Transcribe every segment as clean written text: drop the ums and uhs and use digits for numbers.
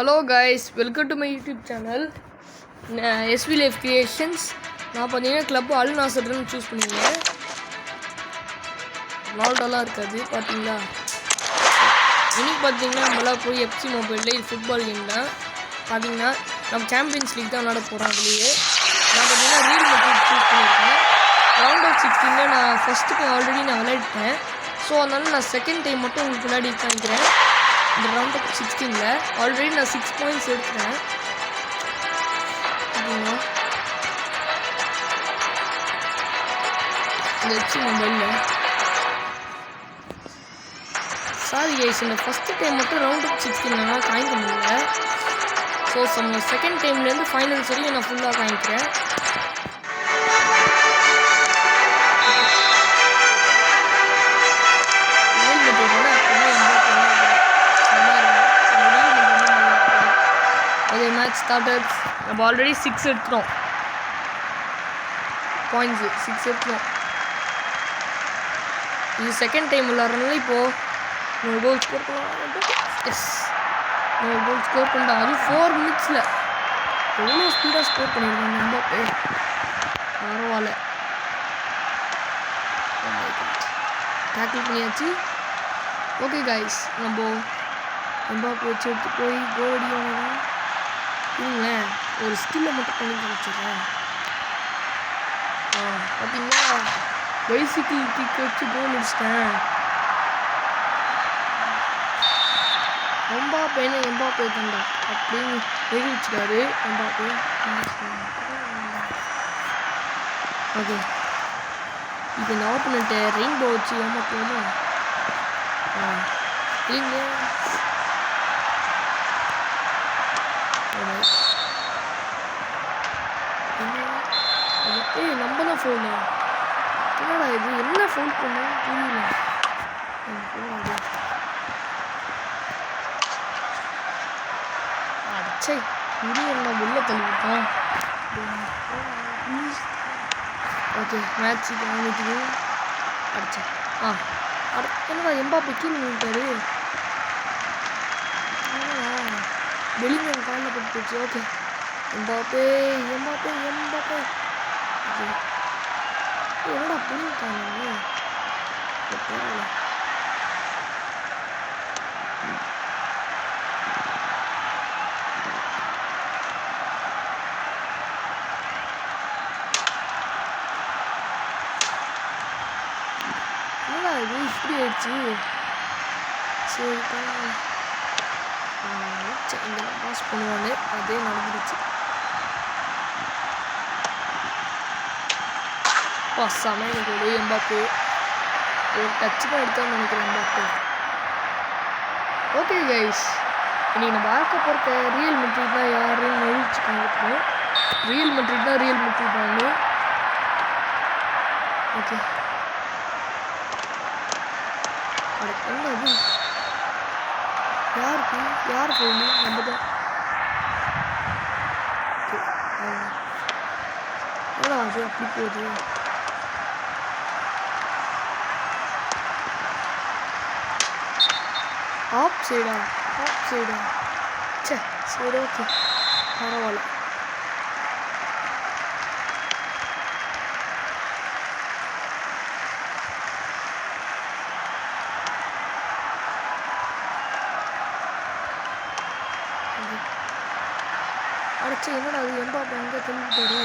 Hello guys, welcome to my YouTube channel SV life creations. நான் பார்த்தீங்கன்னா club அல் நாசர்னு choose பண்ணியிருந்தேன். நால்டாலாம் இருக்காது பார்த்தீங்களா. இன்னைக்கு பார்த்தீங்கன்னா நம்மளாம் போய் எஃப்சி மொபைலில் இது ஃபுட்பால் கேம் தான். பார்த்தீங்கன்னா நம்ம சாம்பியன்ஸ் லீக் தான் விளாட போகிறோம். அதுலேயே நான் பார்த்தீங்கன்னா ரீல் மெட்ரிட் சூஸ் பண்ணியிருக்கேன். ரவுண்ட் ஆஃப் 16 நான் ஃபஸ்ட்டுக்கு ஆல்ரெடி நான் விளையாடிட்டேன். ஸோ அதனால நான் செகண்ட் டைம் மட்டும் உங்களுக்கு முன்னாடி காமிக்கிறேன். இந்த ரவுண்ட் ஆஃப் 16 ஆல்ரெடி நான் 6 பாயிண்ட்ஸ் எடுக்கிறேன். இந்த எஃப்சி மொபைலில் சாரி கைஸ், இந்த ஃபஸ்ட்டு டைம் மட்டும் ரவுண்ட் ஆஃப் 16 காய்க்க முடியல. ஸோ செகண்ட் டைம்லேருந்து ஃபைனல்ஸ் வரைக்கும் நான் ஃபுல்லாக காய்க்கிறேன். Match started. நம்ம ஆல்ரெடி 6 எடுத்துட்டோம் பாயிண்ட்ஸு, 6 எடுத்துட்டோம். இது செகண்ட் டைம் விளாட்றதுனால இப்போது ஒரு கோல் ஸ்கோர் பண்ணலாம். எஸ், ஒரு கோல் ஸ்கோர் பண்ணிட்டோம். அதுவும் 4 மினிட்ஸில் எவ்வளோ ஸ்பீடாக ஸ்கோர் பண்ணியிருக்கோம். நம்ம பரவாயில்ல, டேக்கிள் பண்ணியாச்சு. ஓகே கைஸ், நம்ம வச்சு எடுத்து போய் கோல் அடிக்கணும். இல்லைங்களேன், ஒரு ஸ்கில்லை மட்டும் பண்ணி காமிச்சிடுறேன். பார்த்தீங்களா, பைசிக்கிள் கிக் வச்சு கோல் அடிச்சிட்டேன். எம்பாப்பே தண்டா அப்படின்னு நிரூபிச்சிட்டாரு எம்பாப்பே. ஓகே, இப்போ இந்த ஆப்போனண்ட்டை ரெயின்போ வச்சு ஏமாற்றுவோமா? இல்லைங்க, நம்ம தான் ஃபோனு. என்னடா இது, என்ன ஃபோன் பண்ண புரியல. அடிச்சை முடியல, உள்ள தள்ளிவிட்டான். Okay, match கவனிக்குது. அடிச்சேன். என்னடா எம்பாப்பே கீழே நின்றுட்டாரு. வெளிங்க காலில் போட்டு போச்சு. Okay, Mbappe. என்னடா புரிஞ்சுட்டாங்க. என்னடா இது இப்படி ஆயிடுச்சு. சரி, இங்கே பாஸ் பண்ணுவாங்க, அதே நடந்துருச்சு. சமையல் கூட எம்பாப்பே ஒரு டச்சு தான் எடுத்தான்னு நினைக்கிறேன் எம்பாப்பே. ஓகே கைஸ், இன்னைக்கு நம்ம பார்க்க போகிற ரியல் மெட்ரிட் தான் யாருன்னு நிரூபிச்சு காமிப்போம். ரியல் மெட்ரிட் தான். ஓகே, என்னது யார் போகணும்? நம்ம தான். அது அப்படி போகுது. ஆஃப் சைடா சரி, ஓகே, பரவாயில்ல. அடிச்சு என்னடா அது, எம்பாப்பே அங்கே தள்ளிவிட்டாரு.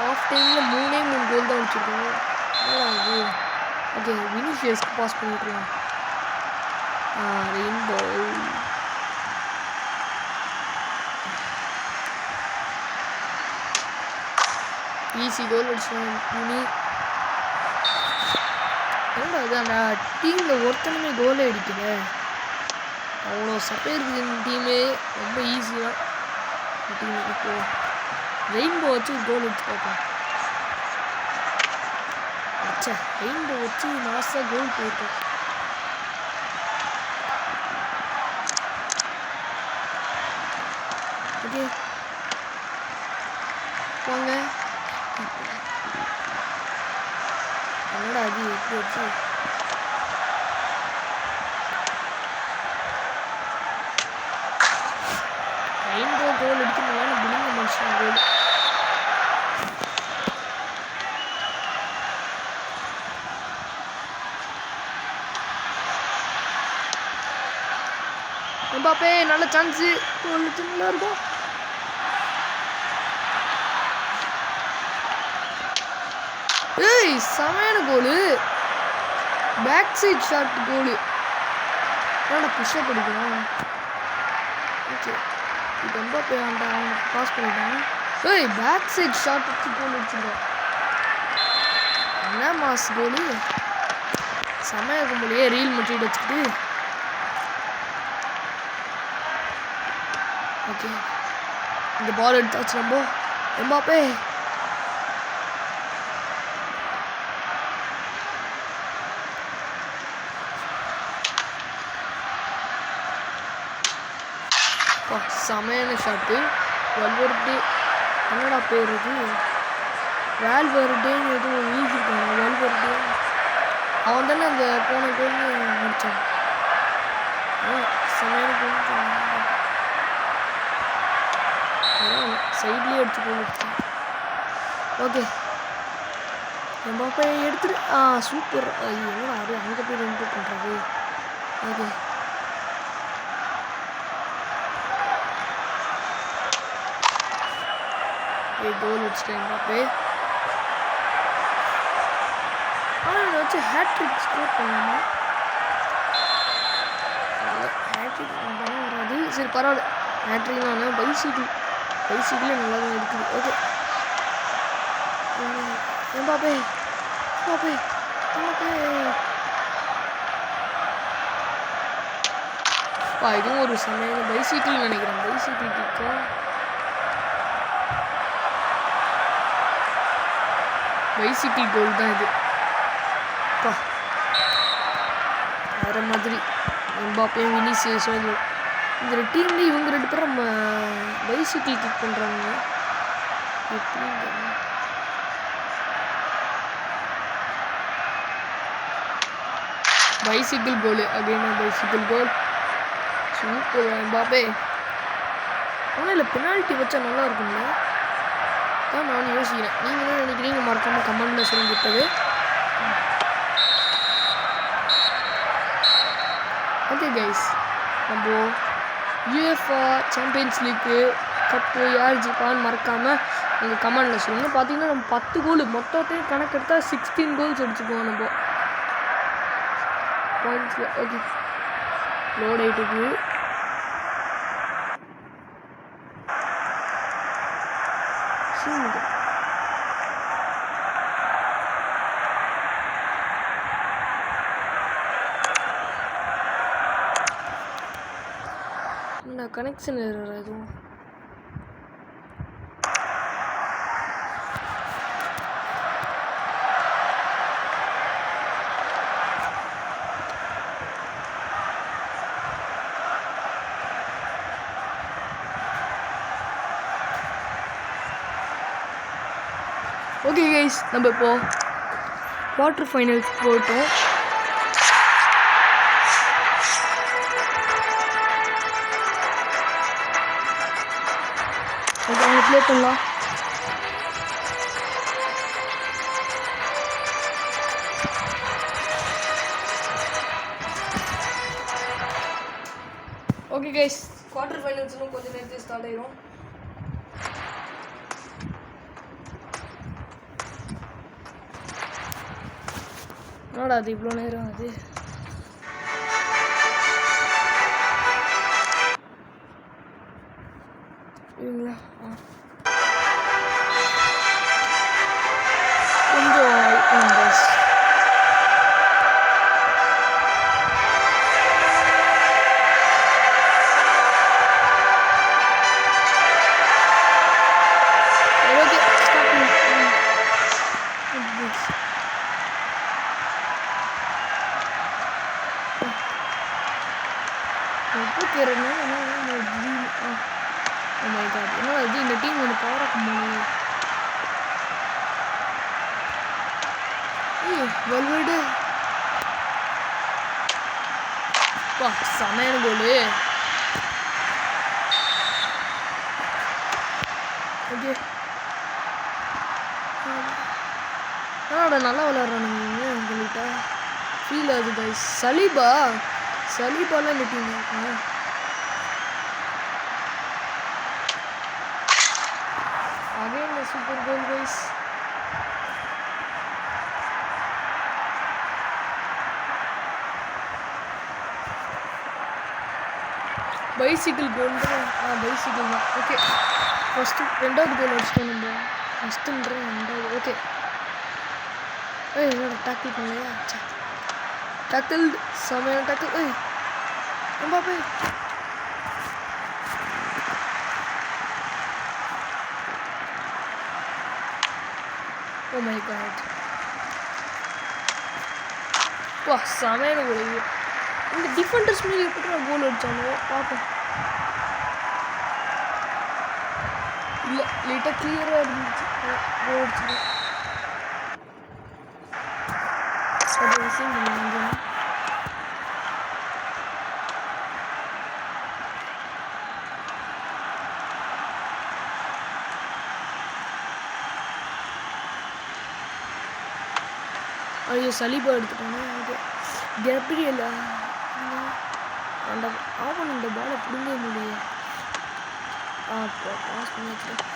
ஆஃப் டைமில் 3 கோல் தான் வச்சுருக்கோம். என்னடா இது. ஓகே, வினிஷியஸ்க்கு பாஸ் பண்ணிட்டுருலாம். ரெயின்போ ஈஸி கோல் அடிச்சோம். என்னடா அது, அந்த டீமில் ஒருத்தனுமே கோலே அடிக்கல. அவ்வளோ சப்பை இருக்குது இந்த டீமே, ரொம்ப ஈஸியாக டீம். இப்போ ரெயின்போ வச்சு கோல் அடிச்சு பார்ப்போம். ரெயின்போ வச்சு மாசாக கோல் போயிருக்கோம். ஓகே, வாங்க. என்னடா அது எப்படி வச்சு கோல் எடுத்துக்கலாம் பில்லிங் மனுஷன் கோல். எம்பாப்பே நல்ல சான்ஸு, கோல் நல்லா இருக்கும். ஏய் செமையான கோலு, பேக் சைட் ஷாட் கோலு. என்னடா புஷ்அப் அடிக்கணும். ஓகே இப்போ எம்பாப்பே அவனுக்கு பாஸ் பண்ணிட்டான். ஏய் பேக் சைட் ஷாட் வச்சு கோல் அடிச்சிருக்கான். என்ன மாஸ் கோலு, செமையாக இருக்கும் போலயே ரீல் மெட்ரிட் வச்சுக்கிட்டு. ஓகே இந்த பால் எடுத்தாச்சு நம்ம. எம்பாப்பே செமையான ஷாட்டு. வல்வர்டே என்னடா பேர் இது, வேல்வர்டேன்னு எதுவும் எழுதியிருக்காங்க. வல்வர்டே அவன் தானே அந்த போன கோல்னு முடித்தான். செமையான கோல் சைட்லேயே எடுத்து கோல் எடுத்தான். ஓகே எம்பாப்பே எடுத்துட்டு சூப்பர். ஐயோ அது அங்கே போய் ரெண்டு பண்ணுறது. ஓகே கோல் வச்சுட்டேன் எம்பாப்பே. ஆனால் இதை வச்சு ஹேட்ரிக் ஸ்கோர் பண்ணலாமா? ஹேட்ரிக் பண்ணால் வராது. சரி பரவாயில்ல, ஹேட்ரிக்லாம் ஆனால் பைசைக்கிளே நல்லா தான் இருக்குது. ஓகே எம்பாப்பே எம்பாப்பே எம்பாப்பே இதுவும் ஒரு சமையல் பைசைக்கிள் நினைக்கிறேன். பைசைக்கிள் கிக்கா பைசைக்கிள் கோல் தான் இது. வேறு மாதிரி எம்பாப்பேயும் வினிசியஸும் இந்த டீம்ல இவங்க ரெண்டு பேரும் நம்ம பைசைக்கிள் கிக் பண்ணுறாங்க. எப்படி bicycle goal again bicycle goal. Super Mbappe. ஆனால் இல்லை பெனால்ட்டி வச்சா நல்லா இருக்கும்ல தான் நான் யோசிக்கிறேன். நீங்கள் என்ன நினைக்கிறீங்க மறக்காமல் கமெண்டில் சொல்லிவிட்டது. ஓகே கைஸ், நம்ம யுஎஃப்ஆ சாம்பியன்ஸ் லீக்கு கப்பு யார் ஜிப்பான்னு மறக்காமல் உங்கள் கமெண்டில் சொல்லுங்கள். பார்த்தீங்கன்னா நம்ம 10 கோல் மொத்தத்தையும் கணக்கெடுத்தால் 16 கோல்ஸ் அடிச்சுக்குவோம் நம்ம பாயிண்ட்ஸில். ஓகே லோட் ஆகிட்டுக்கு. கனெக்ஷன் எதுவும் ஓகே கைஸ், நம்ம இப்போ குவார்டர் ஃபைனல்ஸ் போட்டோம். அவங்க ப்ளே பண்ணலாம். ஓகே கைஸ், குவார்டர் ஃபைனல்ஸ்லும் கொஞ்சம் நேரத்தில் ஸ்டார்ட் ஆயிரும். என்னடா அது இவ்வளோ நேரம் அது? இவங்களா கொஞ்சம் இந்த டீம் வந்து பவர் ஆஃப் முடியும். வல்வர்டு செமையான கோலு. என்னடா நல்லா விளையாடுறானுங்க உங்கள்கிட்ட ஃபீல் ஆகுது கைஸ். சலீபாலாம் நிட்டீங்க. Again super goal guys. Bicycle goal தான். பைசிக்கிள் தான். ஓகே ஃபஸ்ட்டு 2வது கோல் அடிச்சிட்டோம் நம்ம. ஃபஸ்ட்டுன்றேன் 2வது. ஓகே என்னோட டேக்கிள் பண்ணலையா? டேக்கிள் செமையான tackle. Mbappe oh my God. வா செமையான கோல். இந்த டிஃபெண்டர்ஸ் மீது எப்படி நான் கோல் அடித்தானோ பார்ப்போம். இல்லை லைட்டாக கிளியராக இருந்துச்சு. கோல் அடிச்சுது. அது விஷயம் இல்லை. ஐயோ சலீபா எடுத்துட்டானே. அது கேப்ரியல் அந்த ஆவன் இந்த பாலை பிடுங்க முடியும். பாஸ் பண்ணி வச்சுட்டேன்.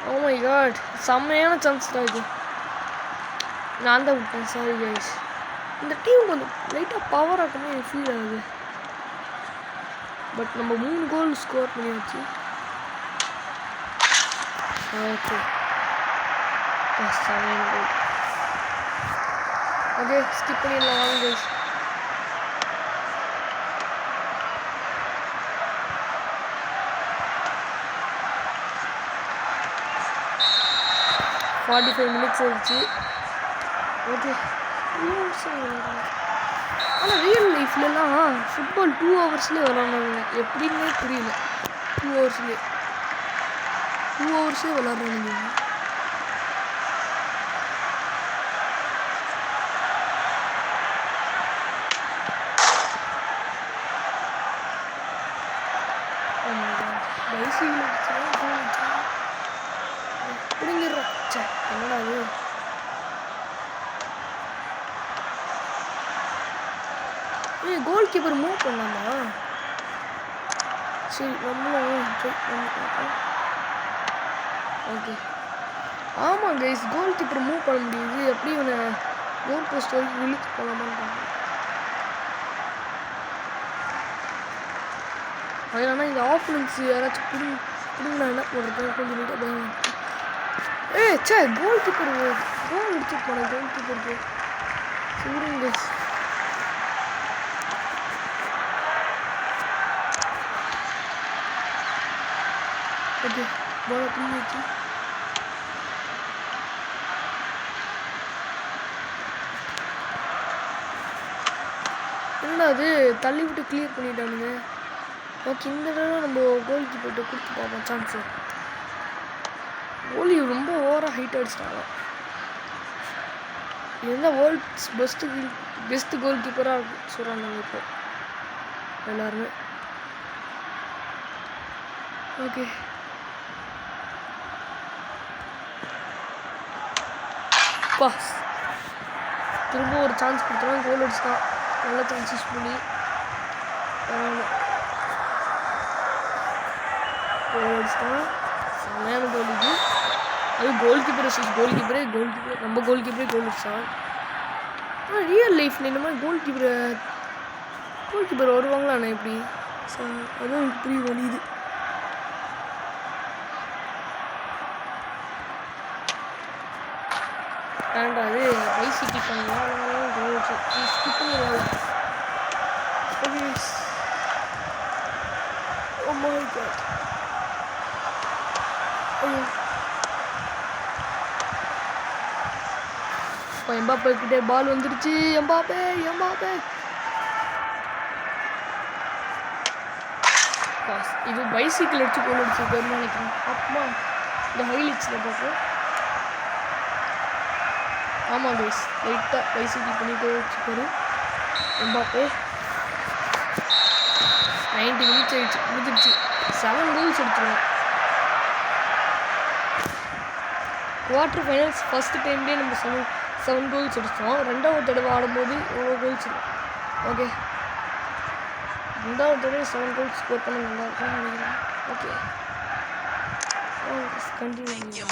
ஓ மை காட் செம்மையான சான்ஸ் தான் இது. நான் தான் விட்டேன். Sorry guys. இந்த டீம் கொஞ்சம் லைட்டாக பவர் ஆட்டமே எனக்கு ஃபீல் ஆகுது. பட் நம்ம 3 கோல் ஸ்கோர் பண்ணியாச்சு. ஓகே செம்மையான கோல். ஓகே ஸ்கிப் பண்ணிடலாம் வாங்க கைஸ். ஃபார்ட்டி 45 மினிட்ஸ் ஆயிடுச்சு. ஓகே ஆனால் ரியல் லைஃப்லலாம் ஃபுட்பால் 2 ஹவர்ஸ்லேயே விளாட்றாங்க. எப்படின்னே புரியல. 2 ஹவர்ஸ்லேயே விளாட்றாங்க. பிடிங்கிடுறோம். சே என்னடா அது. கோல் கீப்பர் மூவ் பண்ணலாமா? சரி நம்மளும் ஓகே. ஆமாம் கைஸ் கோல் கீப்பர் மூவ் பண்ண முடியுது. எப்படி இவனை கோல் போஸ்ட் வரைக்கும் இழுத்து போகலாமான்னு அதனால இந்த ஆப்பனன்ஸ் யாராச்சும் பிடிங்கினா என்ன பண்ணுறது கொஞ்சம் நீட்டாக பயம். சே கோல் கீப்பர் கோல் அடிச்சு போனேன். கோல் கீப்பருக்கு சொல்லுங்க கைஸ். ஓகே பாலை பிடிங்கி வச்சு என்னடா அது தள்ளி விட்டு கிளியர் பண்ணிட்டானுங்க. ஓகே இந்த தடவை நம்ம கோல் கீப்பர்கிட்ட கொடுத்து பார்ப்போம் சான்ஸு. கோலி ரொம்ப ஓவராக ஹைட் அடிச்சிட்டாங்க. இதுதான் வேர்ல்ட்ஸ் பெஸ்ட்டு கோல் கீப்பராக சொல்கிறாங்க இப்போ எல்லாருமே. Okay boss. திரும்ப ஒரு சான்ஸ் கொடுத்துருவான். கோல் அடிச்சுட்டான். நல்ல சான்ஸ் யூஸ் பண்ணி கோல் அடிச்சுட்டான். செம்மையான கோல் இது. அது கோல் கீப்பர் கோல் கீப்பரே நம்ம கோல் கீப்பரே கோல் அடிச்சான். ஆனால் ரியல் லைஃப்பில் இந்த மாதிரி கோல் கீப்பர் வருவாங்களாண்ணா எப்படி? அதுவும் எனக்கு புரிய வலியுது. வேண்டாம் அது ஐசிடி பண்ணலாம். ஸ்கிப் பண்ணிடலாம். Oh my god. எம்பாப்பே கிட்டே பால் வந்துருச்சு. எம்பாப்பே இது பைசிக்கிள் அடிச்சு கோல் அடிச்சிருக்காருன்னு நினைக்கிறேன். அப்பமா இந்த ஹைலைட்ஸில் பார்ப்போம். ஆமாம் கைஸ், லைட்டாக வைசிட்டி பண்ணிட்டு வச்சுக்காரு எம்பாப்பே. 90 மினிட்ஸ் ஆயிடுச்சு, முடிஞ்சிடுச்சு. 7 கோல்ஸ் எடுத்துருவோம். குவார்டர் ஃபைனல்ஸ் ஃபஸ்ட்டு டைம்லேயே நம்ம 7 கோல்ஸ் அடித்தோம். ரெண்டாவது தடவை ஆடும்போது எவ்வளோ கோல்ஸ் இல்லை. ஓகே, ரெண்டாவது தடவை 7 கோல்ஸ் ஸ்கோர் பண்ண நல்லா இருக்கும்னு நினைக்கிறேன். Okay, continue.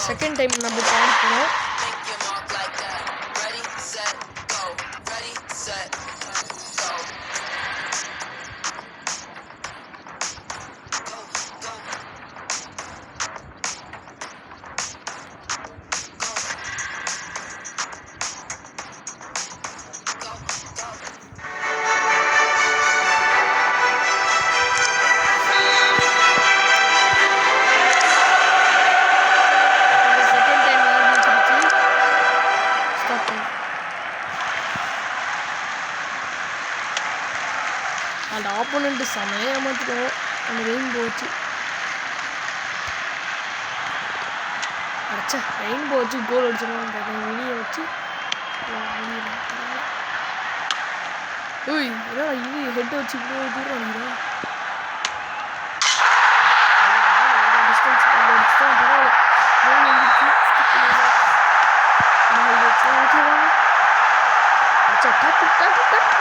செகண்ட் டைம் நம்ம ஆட போகிறோம். அந்த ஆப்போனண்ட்டு செமையாக ஏமாற்றிட்டோம். அந்த ரெயின்போ வச்சு அடிச்சா, ரெயின்போ வச்சு கோல் அடிச்சிடணும். வெளியே வச்சு ஓய் ஏன்னா இது ஹெட்டை வச்சு இவ்வளோ தூரம் அடிக்கிறேன். டிஸ்டன்ஸ் அடிச்சு தான் பரவாயில்ல. அச்சா டக்கு டக்கு டக்கு.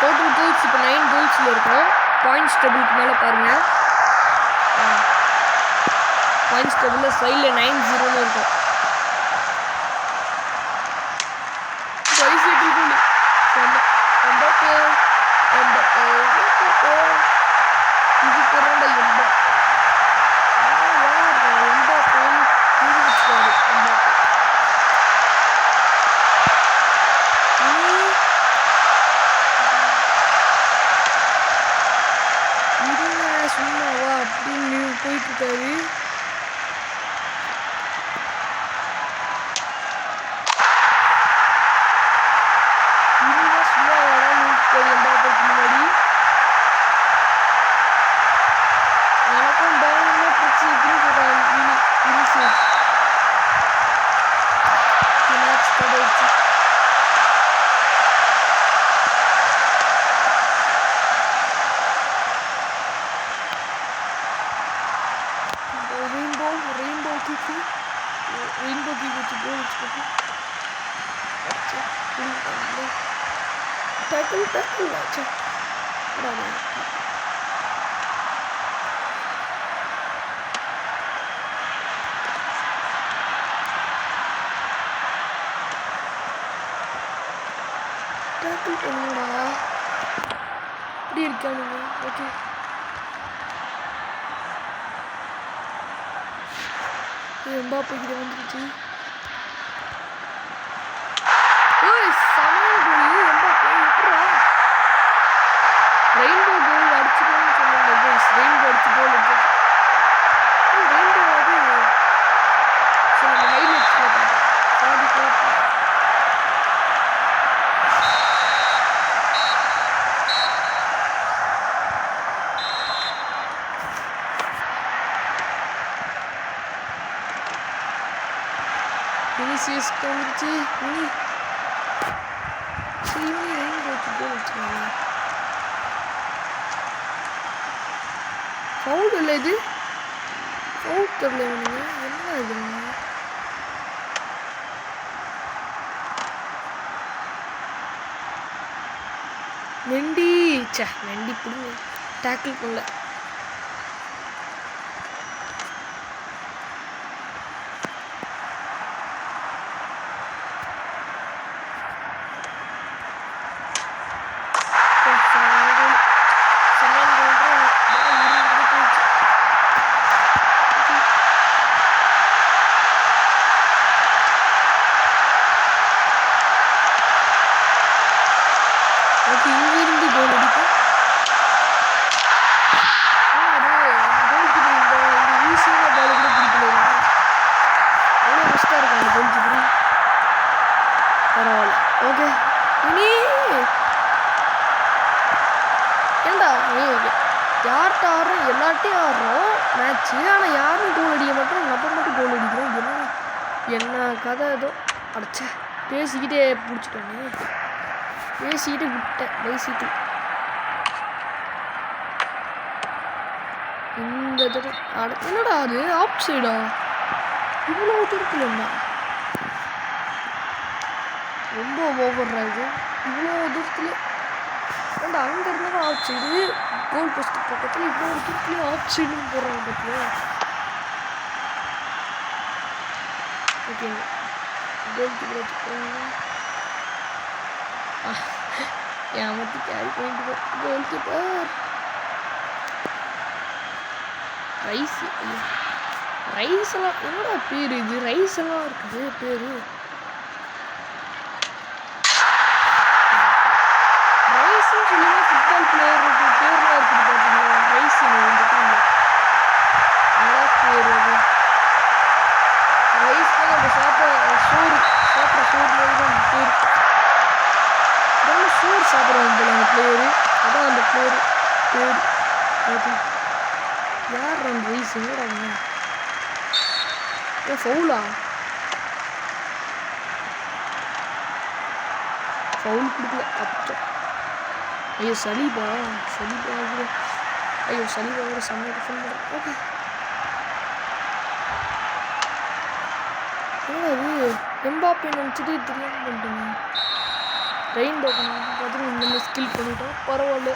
டோட்டல் கோல்ஸ் இப்போ 9 கோல்ஸில் இருக்கும். பாயிண்ட்ஸ் டேபிளுக்கு மேலே பாருங்கள். பாயிண்ட்ஸ் டேபிளில் சைடில் 9-0 இருக்கும். இது போறாண்டா எம்பா சும்மாவா அப்படின்னு போயிட்டு இருக்காரு. முன்னாடி எனக்கும் பயங்கரமா பிரச்சனை ரெயின்போ கீ வச்சு கோல் வச்சுக்கோங்க. டேக்கிள் டேக்கிள் ஆச்சு. டேக்கிள் பண்ணுங்கடா. இப்படி இருக்கானுங்க. ஓகே, எம்பாப்பே கிட்ட வந்துருச்சு. ரெயின்போ கோல் அடிச்சுக்கோன்னு சொன்னாங்க. ரெயின்போ அடிச்சு கோல் எடுத்து ரெயின்போ அது சில ஹைலைட்ஸில் பார்த்தேன். வினிசியஸ் வந்துருச்சு. ரெயின்போ வச்சு கோல் வச்சுக்கோங்க. ஃபவுல் இல்லை, இது ஃபவுல் தெரியல. என்ன இது மெண்டி? மெண்டி பிடிங்க, டேக்கிள் பண்ணல. யார்கிட்ட ஆடுறோம், எல்லார்ட்டையும் ஆடுறோம் மேட்ச்சு. ஆனால் யாரும் கோல் அடிக்க மாட்டோம், நம்ம மட்டும் கோல் அடிக்கிறோம். என்ன கதை ஏதோ அடைச்ச பேசிக்கிட்டே பிடிச்சிட்டேனே, பேசிக்கிட்டு விட்டேன் பேசிட்டு. இந்த என்னடா அது ஆஃப் சைடா, இவ்வளோ தூரத்தில் என்ன ரொம்ப ஓவர்ரா இது, இவ்வளோ தூரத்தில் ஏண்டா அங்கே இருந்தாலும் ஆஃப் சைடு, கோல் போஸ்ட் பக்கத்தில் இவ்வளோ தூரத்துலேயும் ஆஃப் சைடுன்னு போடுறாங்க பக்கத்தில். ஓகே கோல் கீப்பர் ஏமாற்றி கேரி பண்ணிட்டு கோல் கீப்பர். ரைஸ் ரைஸ் எல்லாம் என்னடா பேர் இது, ரைஸ் எல்லாம் இருக்குது பேர். ரைஸ்ன்னு சொல்லி ஃபுட்பால் பிளேயருக்கு பேர்லாம் இருக்குது பார்த்தீங்களா, ரைஸுங்க இந்த டீமில் நல்லா பேர் அது. ரைஸ் தான் நம்ம சாப்பிட்ற சோறு மாதிரி தான் பேர். இதெல்லாம் சோறு சாப்பிட்றாங்க போல அந்த பிளேயரு, அதான் அந்த பிளேயரு பேர். அது யார் அந்த ரைஸ், என்னடா ஏன் ஃபவுலா, ஃபவுல் கொடுக்கல அப்போ. ஐயோ சலீபா கூட, ஐயோ சலீபா கூட செம்மையாக ஃபோன் பண்ணுறேன். ஓகே அது எம்பாப்பே நினச்சிட்டு தெரியாமல் பண்ணிட்டேங்க. ரெயின்போ பார்த்துட்டு இந்த ஸ்கில் பண்ணிட்டோம், பரவாயில்ல.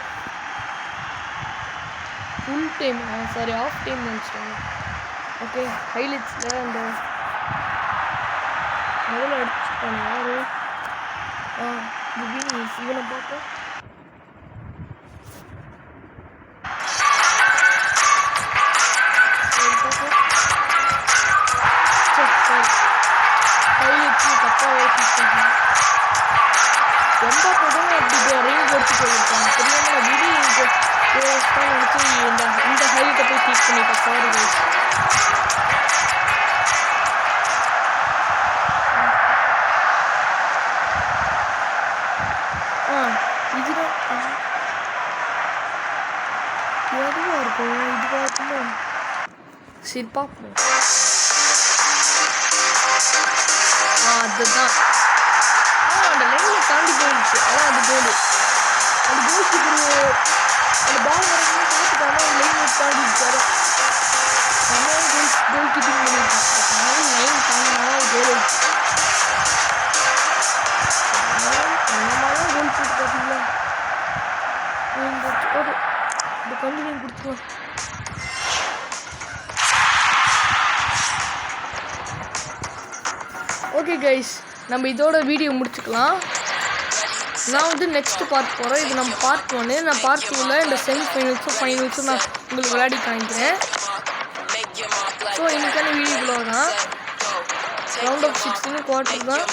Full time sorry half time நினச்சிட்டாங்க. ஓகே ஹைலைட்ஸில் அந்த முதல்ல அடிச்சுட்டாங்க யார், இவனை பார்ப்போம். ஹைலைட்ஸு தப்பாக ஓட்டிட்டாங்க. எம்பாப்பே தான் அப்படி ரெயின் போட்டு போயிருக்காங்க தெரியாமல் விடி நினச்சி இந்த ஹைலைட்டை போய் கிளிக் பண்ணிட்டேன். Sorry guys. இதுதான் எதுவாக இருக்கும், இது பார்க்கணும். சரி பார்ப்போம். அதுதான் அந்த லைனில் தாண்டி போயிடுச்சு, அதான் அது கோலு. அந்த கோல் கீப்பர் அந்த பால் வரணும்னு பார்த்துட்டாங்க, அந்த லைன் தாண்டிடுச்சு. அதான் கோல் கீப்பிங் பண்ணியிருக்காங்க. லைன் தாண்டினாலும் கோல் ஆயிடுச்சு. அந்த மாதிரிலாம் கோல் போட்டு பார்த்தீங்களா, ஓகே இந்த கண்டினியூ கொடுத்துக்கலாம். ஓகே கைஸ், நம்ம இதோட வீடியோ முடிச்சுக்கலாம். நான் வந்து நெக்ஸ்ட் பார்ட் போகிறேன். இது நம்ம பார்ட் 1. நான் பார்ட் 2ல் இந்த செமிஃபைனல்ஸும் ஃபைனல்ஸும் நான் உங்களுக்கு விளையாடி காமிக்கிறேன். ஸோ இன்னைக்கான வீடியோக்குள்ள தான் ரவுண்ட் ஆஃப் 16 குவார்ட்டர் தான்.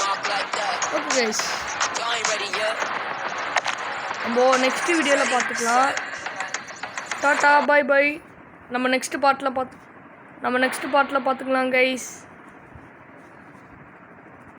ஓகே கைஸ், நம்ம நெக்ஸ்ட் வீடியோவில் பார்த்துக்கலாம். Tata bye bye. நம்ம நெக்ஸ்ட் பார்ட்டில் பார்த்துக்கலாம் கைஸ்.